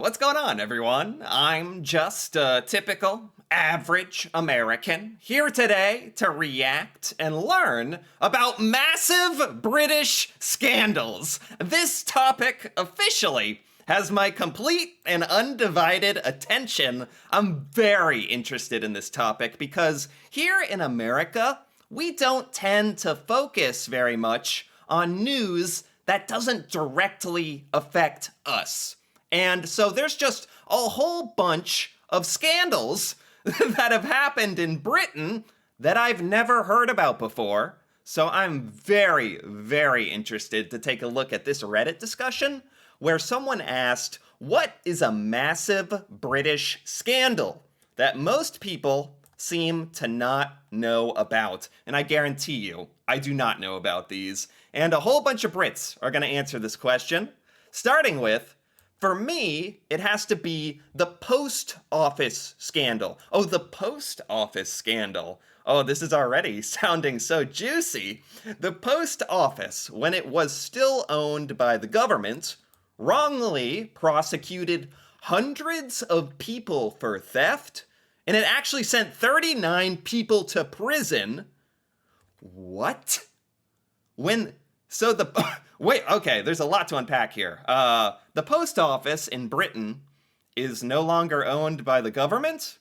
What's going on, everyone? I'm just a typical, average American here today to react and learn about massive British scandals. This topic officially has my complete and undivided attention. I'm very interested in this topic because here in America, we don't tend to focus very much on news that doesn't directly affect us. And so there's just a whole bunch of scandals that have happened in Britain that I've never heard about before. So I'm very, very interested to take a look at this Reddit discussion where someone asked, what is a massive British scandal that most people seem to not know about? And I guarantee you, I do not know about these. And a whole bunch of Brits are going to answer this question, starting with, for me, it has to be the post office scandal. Oh, the post office scandal. Oh, this is already sounding so juicy. The post office, when it was still owned by the government, wrongly prosecuted hundreds of people for theft, and it actually sent 39 people to prison. What? When so the wait, okay, there's a lot to unpack here. The post office in Britain is no longer owned by the government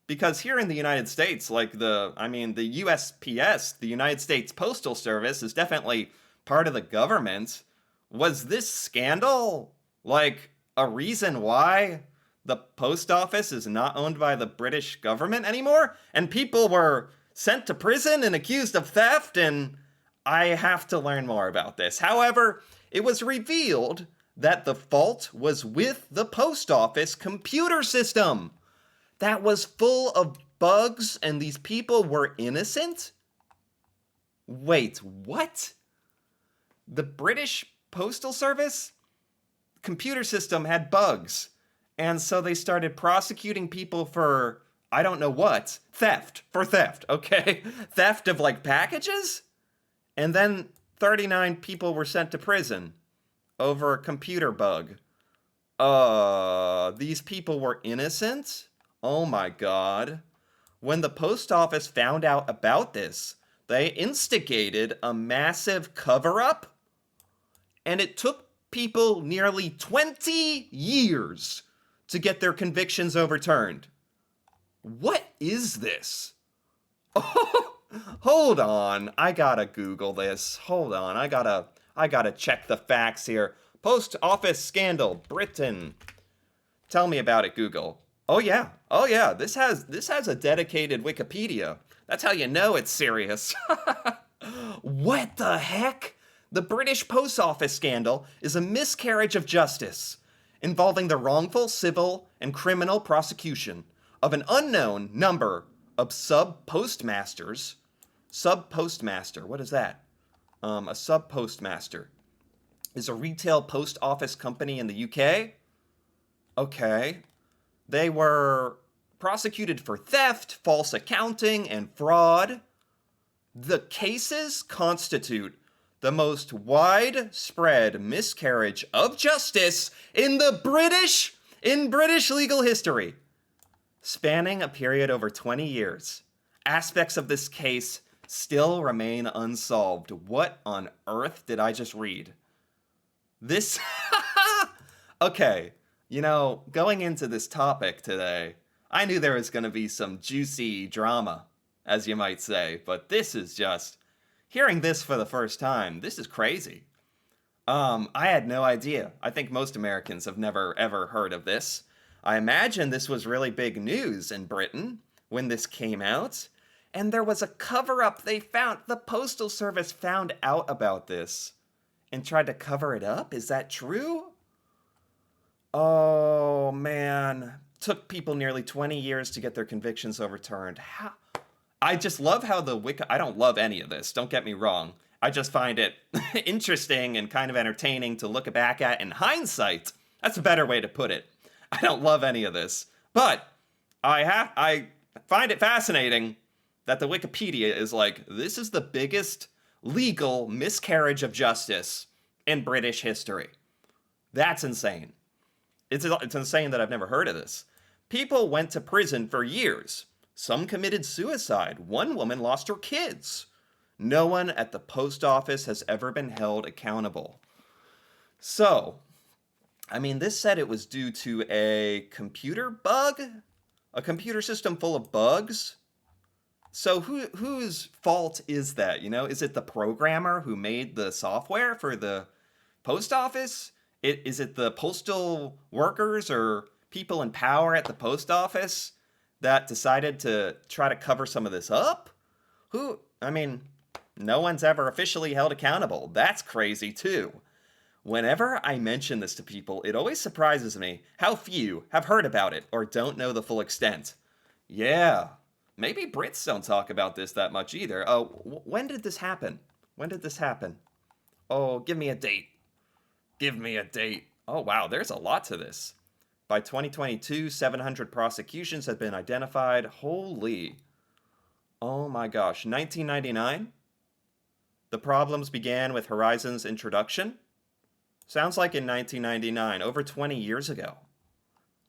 because here in the United States, like the USPS, the United States Postal Service is definitely part of the government. Was this scandal like a reason why the post office is not owned by the British government anymore? And people were sent to prison and accused of theft, and I have to learn more about this. However, it was revealed that the fault was with the post office computer system that was full of bugs and these people were innocent? Wait, what? The British Postal Service computer system had bugs, and so they started prosecuting people for, I don't know what, theft, okay? Theft of like packages? And then 39 people were sent to prison over a computer bug. These people were innocent? Oh my god. When the post office found out about this, they instigated a massive cover-up, and it took people nearly 20 years to get their convictions overturned. What is this? Hold on, I gotta Google this. Hold on, I gotta check the facts here. Post office scandal, Britain. Tell me about it, Google. Oh yeah. This has a dedicated Wikipedia. That's how you know it's serious. What the heck? The British Post Office scandal is a miscarriage of justice involving the wrongful civil and criminal prosecution of an unknown number of sub-postmasters. Sub-postmaster, what is that? A sub-postmaster is a retail post office company in the UK. Okay. They were prosecuted for theft, false accounting, and fraud. The cases constitute the most widespread miscarriage of justice in British legal history, spanning a period over 20 years. Aspects of this case still remain unsolved. What on earth did I just read? This Okay, going into this topic today, I knew there was going to be some juicy drama, as you might say, but this is just hearing this for the first time. This is crazy. I had no idea. I think most Americans have never ever heard of this. I imagine this was really big news in Britain when this came out, and there was a cover-up they found. The Postal Service found out about this and tried to cover it up. Is that true? Oh man, took people nearly 20 years to get their convictions overturned. How? I just love how I don't love any of this, don't get me wrong. I just find it interesting and kind of entertaining to look back at in hindsight. That's a better way to put it. I don't love any of this, but I find it fascinating that the Wikipedia is like, this is the biggest legal miscarriage of justice in British history. That's insane. it's insane that I've never heard of this. People went to prison for years. Some committed suicide. One woman lost her kids. No one at the post office has ever been held accountable. So, I mean, this said it was due to a computer bug, a computer system full of bugs. So whose fault is that? You know, is it the programmer who made the software for the post office? Is it the postal workers or people in power at the post office that decided to try to cover some of this up? I mean, no one's ever officially held accountable. That's crazy too. Whenever I mention this to people, it always surprises me how few have heard about it or don't know the full extent. Yeah, maybe Brits don't talk about this that much either. Oh, when did this happen? When did this happen? Oh, give me a date. Give me a date. Oh, wow, there's a lot to this. By 2022, 700 prosecutions had been identified. Holy. Oh my gosh. 1999? The problems began with Horizon's introduction? Sounds like in 1999, over 20 years ago.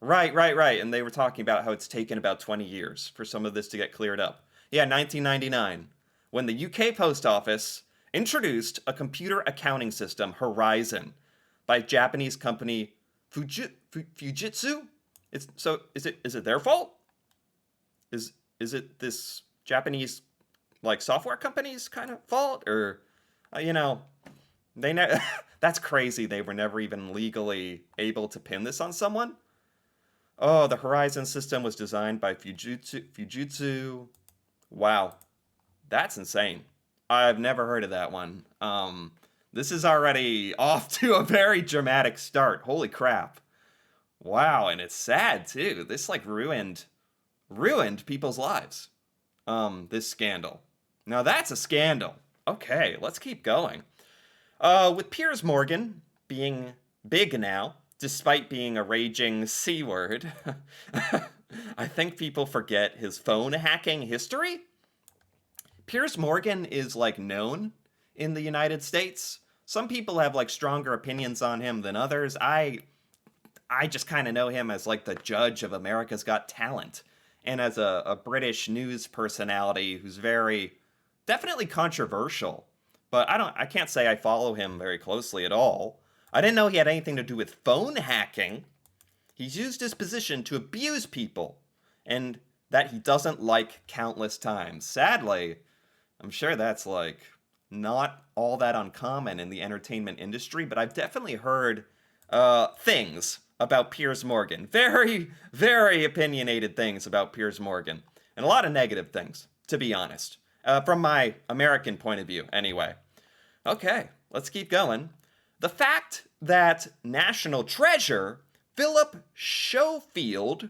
Right. And they were talking about how it's taken about 20 years for some of this to get cleared up. Yeah, 1999, when the UK Post Office introduced a computer accounting system, Horizon, by Japanese company Fujitsu. Is it their fault? Is it this Japanese like software company's kind of fault, or you know, they that's crazy. They were never even legally able to pin this on someone. Oh, the Horizon system was designed by Fujitsu. Wow, that's insane. I've never heard of that one. This is already off to a very dramatic start. Holy crap. Wow, and it's sad too. This like ruined people's lives. This scandal. Now that's a scandal. Okay, let's keep going. With Piers Morgan being big now, despite being a raging C word, I think people forget his phone hacking history. Piers Morgan is like known in the United States. Some people have like stronger opinions on him than others. I just kind of know him as like the judge of America's Got Talent, and as a British news personality who's very definitely controversial. But I can't say I follow him very closely at all. I didn't know he had anything to do with phone hacking. He's used his position to abuse people, and that he doesn't like countless times. Sadly, I'm sure that's like not all that uncommon in the entertainment industry, but I've definitely heard things about Piers Morgan. Very, very opinionated things about Piers Morgan. And a lot of negative things, to be honest. From my American point of view, anyway. Okay, let's keep going. The fact that national treasure Philip Schofield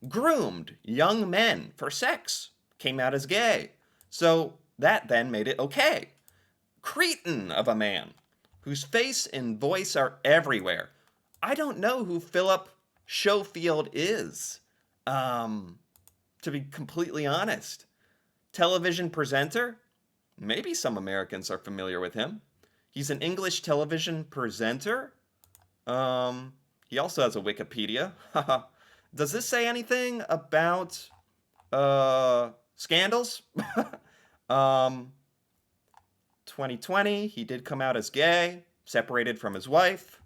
groomed young men for sex came out as gay. So that then made it okay. Cretin of a man whose face and voice are everywhere. I don't know who Philip Schofield is, to be completely honest. Television presenter? Maybe some Americans are familiar with him. He's an English television presenter. He also has a Wikipedia. Does this say anything about scandals? 2020, he did come out as gay, separated from his wife.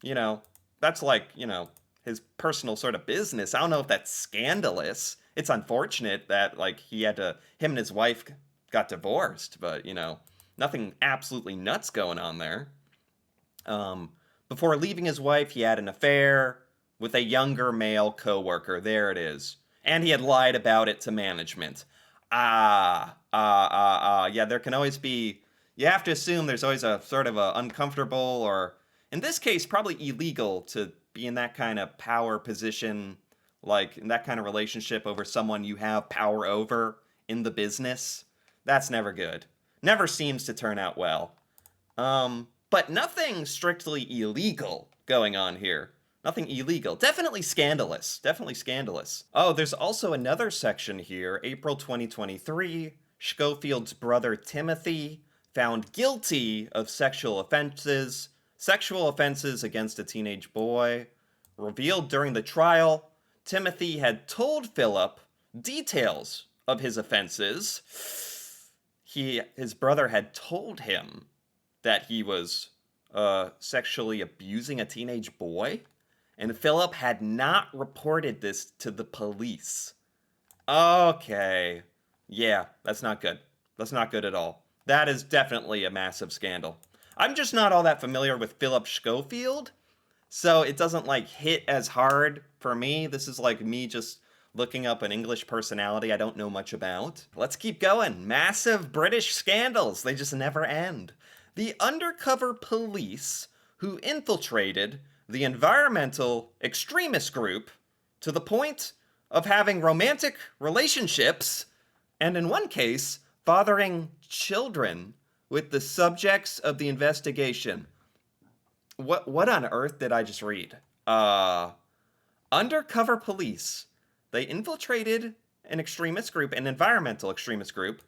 You know, that's like, you know, his personal sort of business. I don't know if that's scandalous. It's unfortunate that, like, him and his wife got divorced, but, you know, nothing absolutely nuts going on there. Before leaving his wife, he had an affair with a younger male coworker. There it is. And he had lied about it to management. Yeah, there can always be, you have to assume there's always a sort of a uncomfortable, or in this case, probably illegal to be in that kind of power position, like in that kind of relationship over someone you have power over in the business. That's never good. Never seems to turn out well. But nothing strictly illegal going on here. Nothing illegal. Definitely scandalous. Definitely scandalous. Oh, there's also another section here. April 2023, Schofield's brother Timothy found guilty of sexual offenses, Sexual offenses against a teenage boy. Revealed during the trial, Timothy had told Philip details of his offenses. His brother had told him that he was sexually abusing a teenage boy, and Philip had not reported this to the police. Okay. Yeah, that's not good. That's not good at all. That is definitely a massive scandal. I'm just not all that familiar with Philip Schofield, so it doesn't like hit as hard for me. This is like me just looking up an English personality I don't know much about. Let's keep going. Massive British scandals. They just never end. The undercover police who infiltrated the environmental extremist group to the point of having romantic relationships, and in one case, fathering children with the subjects of the investigation. What on earth did I just read? Undercover police. They infiltrated an extremist group, an environmental extremist group,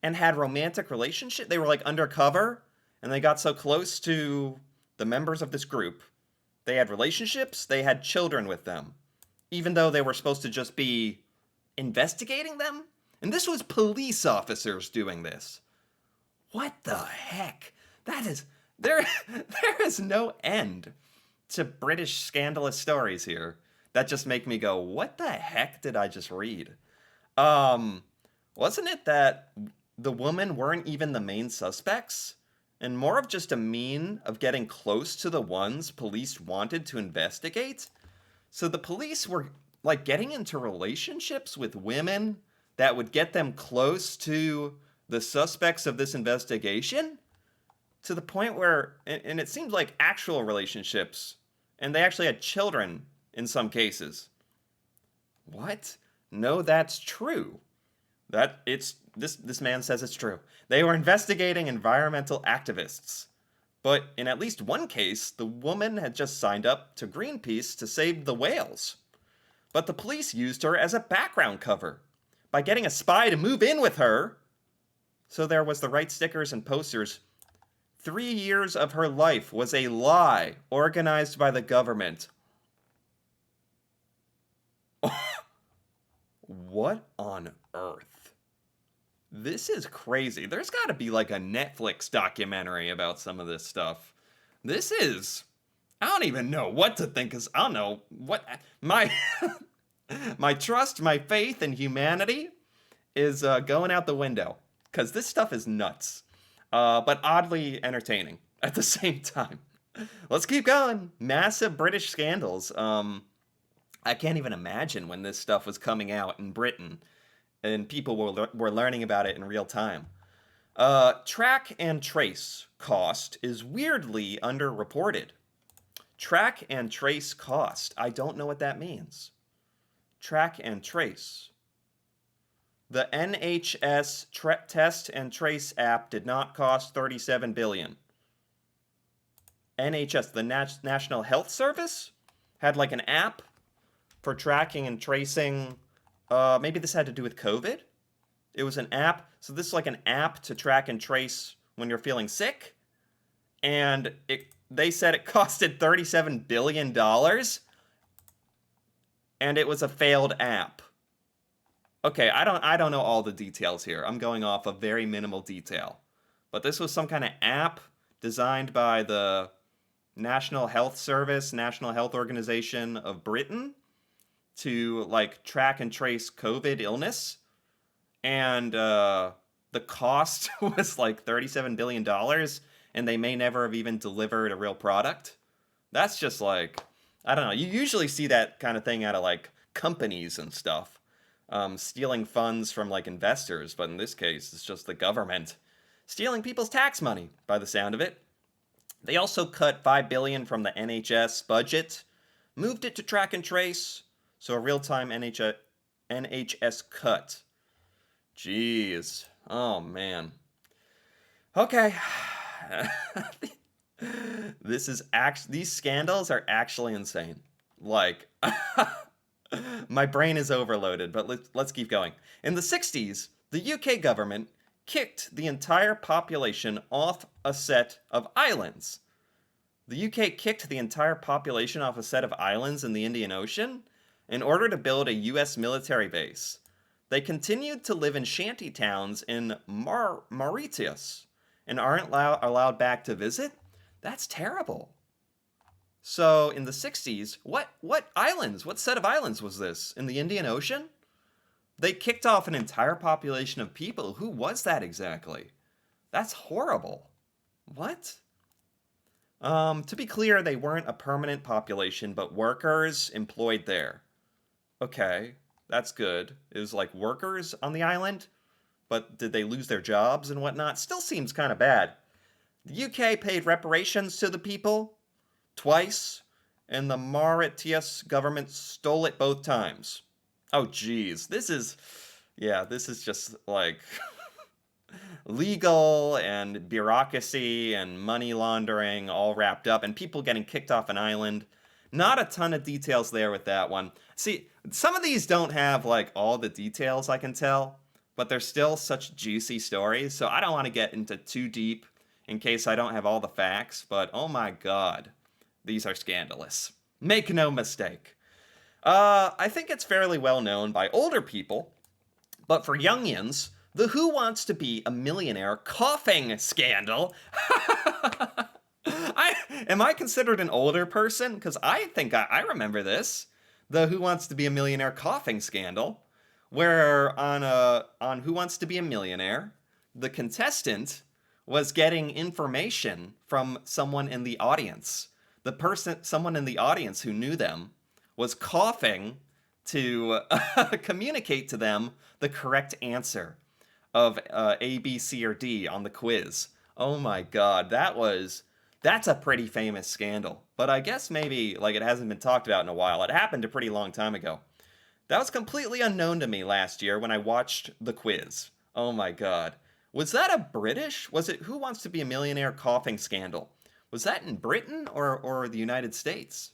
and had romantic relationship. They were like undercover, and they got so close to the members of this group. They had relationships, they had children with them, even though they were supposed to just be investigating them. And this was police officers doing this. What the heck? That is there is no end to British scandalous stories here that just make me go, what the heck did I just read? Wasn't it that the women weren't even the main suspects? And more of just a mean of getting close to the ones police wanted to investigate? So the police were like getting into relationships with women that would get them close to the suspects of this investigation? To the point where, and it seems like actual relationships, and they actually had children in some cases. What? No, that's true. This man says it's true. They were investigating environmental activists. But in at least one case, the woman had just signed up to Greenpeace to save the whales. But the police used her as a background cover by getting a spy to move in with her. So there was the right stickers and posters. 3 years of her life was a lie organized by the government. What on earth? This is crazy. There's got to be like a Netflix documentary about some of this stuff. This is... I don't even know what to think. I don't know what... My trust, my faith in humanity is going out the window. Because this stuff is nuts. But oddly entertaining at the same time. Let's keep going. Massive British scandals. I can't even imagine when this stuff was coming out in Britain and people were learning about it in real time. Track and trace cost is weirdly underreported. Track and trace cost. I don't know what that means. Track and trace. The NHS Test and Trace app did not cost $37 billion. NHS, the National Health Service, had like an app for tracking and tracing. Maybe this had to do with COVID. It was an app. So this is like an app to track and trace when you're feeling sick. And they said it costed $37 billion. And it was a failed app. Okay, I don't know all the details here. I'm going off of very minimal detail. But this was some kind of app designed by the National Health Service, National Health Organization of Britain to like track and trace COVID illness. And the cost was like $37 billion, and they may never have even delivered a real product. That's just like, I don't know. You usually see that kind of thing out of like companies and stuff. Stealing funds from like investors, but in this case, it's just the government stealing people's tax money by the sound of it. They also cut $5 billion from the NHS budget, moved it to track and trace, so a real-time NHS cut. Jeez. Oh, man. Okay. These scandals are actually insane. Like... My brain is overloaded, but let's keep going. In the 60s, the UK government kicked the entire population off a set of islands. The UK kicked the entire population off a set of islands in the Indian Ocean in order to build a US military base. They continued to live in shanty towns in Mauritius and aren't allowed back to visit? That's terrible. So in the 60s, what islands, what set of islands was this? In the Indian Ocean? They kicked off an entire population of people. Who was that exactly? That's horrible. What? To be clear, they weren't a permanent population, but workers employed there. Okay, that's good. It was like workers on the island, but did they lose their jobs and whatnot? Still seems kind of bad. The UK paid reparations to the people twice, and the Mauritius government stole it both times. Oh, geez. This is just like legal and bureaucracy and money laundering all wrapped up, and people getting kicked off an island. Not a ton of details there with that one. See, some of these don't have like all the details I can tell, but they're still such juicy stories, so I don't want to get into too deep in case I don't have all the facts, but oh my god, these are scandalous. Make no mistake. I think it's fairly well known by older people, but for youngins, the Who Wants to Be a Millionaire coughing scandal. Am I considered an older person? Because I think I remember this. The Who Wants to Be a Millionaire coughing scandal, where on Who Wants to Be a Millionaire, the contestant was getting information from someone in the audience. Someone in the audience who knew them, was coughing to communicate to them the correct answer of A, B, C, or D on the quiz. Oh my god, that's a pretty famous scandal. But I guess maybe like it hasn't been talked about in a while. It happened a pretty long time ago. That was completely unknown to me last year when I watched the quiz. Oh my god. Was that a British? Was it Who Wants to Be a Millionaire coughing scandal? Was that in Britain or the United States?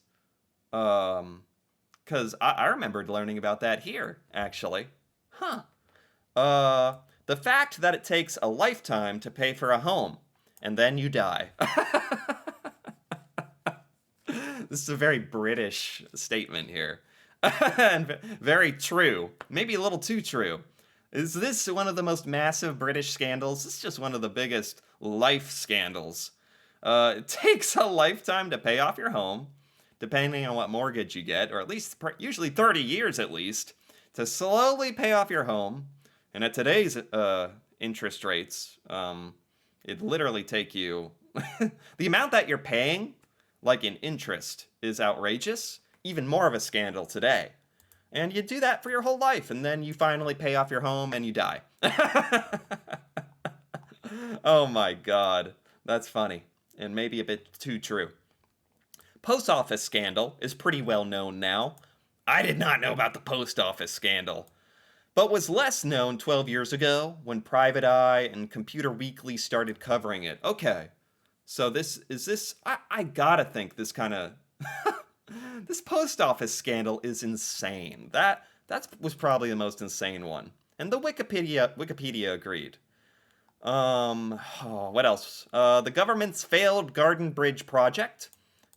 Because I remembered learning about that here, actually. Huh. The fact that it takes a lifetime to pay for a home, and then you die. This is a very British statement here. And very true. Maybe a little too true. Is this one of the most massive British scandals? This is just one of the biggest life scandals. It takes a lifetime to pay off your home, depending on what mortgage you get, or at least usually 30 years at least, to slowly pay off your home. And at today's interest rates, it literally take you the amount that you're paying, like in interest, is outrageous. Even more of a scandal today. And you do that for your whole life, and then you finally pay off your home and you die. Oh my god, that's funny, and maybe a bit too true. Post office scandal is pretty well known now. I did not know about the post office scandal, but was less known 12 years ago when Private Eye and Computer Weekly started covering it. Okay, so I gotta think this kind of this post office scandal is insane. That was probably the most insane one, and the Wikipedia agreed. What else? The government's failed Garden Bridge project.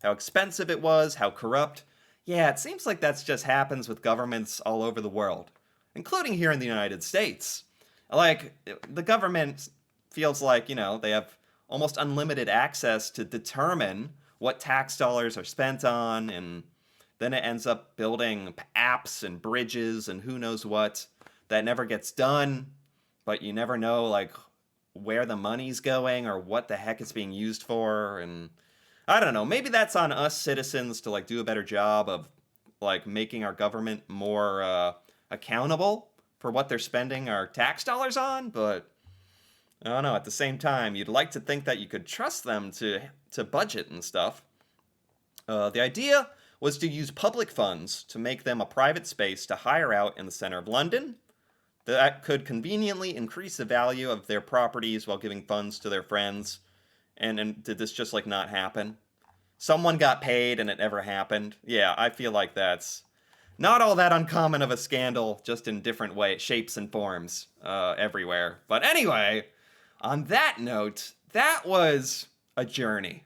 How expensive it was, how corrupt. Yeah, it seems like that's just happens with governments all over the world, including here in the United States. Like, the government feels like, they have almost unlimited access to determine what tax dollars are spent on, and then it ends up building apps and bridges and who knows what that never gets done, but you never know, like, where the money's going or what the heck it's being used for, and I don't know, maybe that's on us citizens to, like, do a better job of, like, making our government more accountable for what they're spending our tax dollars on, but I don't know, at the same time, you'd like to think that you could trust them to budget and stuff. The idea was to use public funds to make them a private space to hire out in the center of London that could conveniently increase the value of their properties while giving funds to their friends. And did this just, like, not happen? Someone got paid and it never happened? Yeah, I feel like that's not all that uncommon of a scandal, just in different shapes and forms everywhere. But anyway, on that note, that was a journey.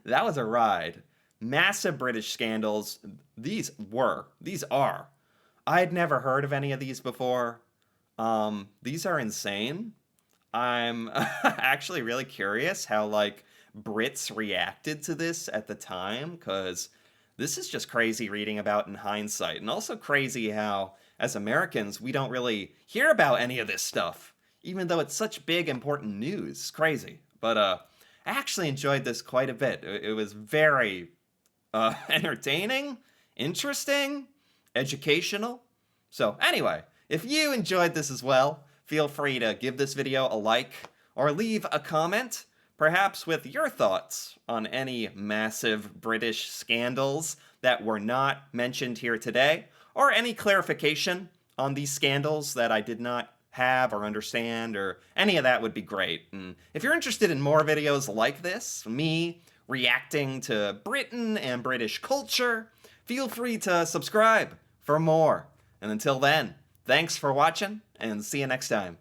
That was a ride. Massive British scandals. These are. I had never heard of any of these before. These are insane. I'm actually really curious how, like, Brits reacted to this at the time, because this is just crazy reading about in hindsight. And also crazy how, as Americans, we don't really hear about any of this stuff, even though it's such big, important news. It's crazy. But I actually enjoyed this quite a bit. It was very entertaining, interesting, educational. So anyway, if you enjoyed this as well, feel free to give this video a like or leave a comment, perhaps with your thoughts on any massive British scandals that were not mentioned here today, or any clarification on these scandals that I did not have or understand, or any of that would be great. And if you're interested in more videos like this, me reacting to Britain and British culture, feel free to subscribe for more. And until then, thanks for watching, and see you next time.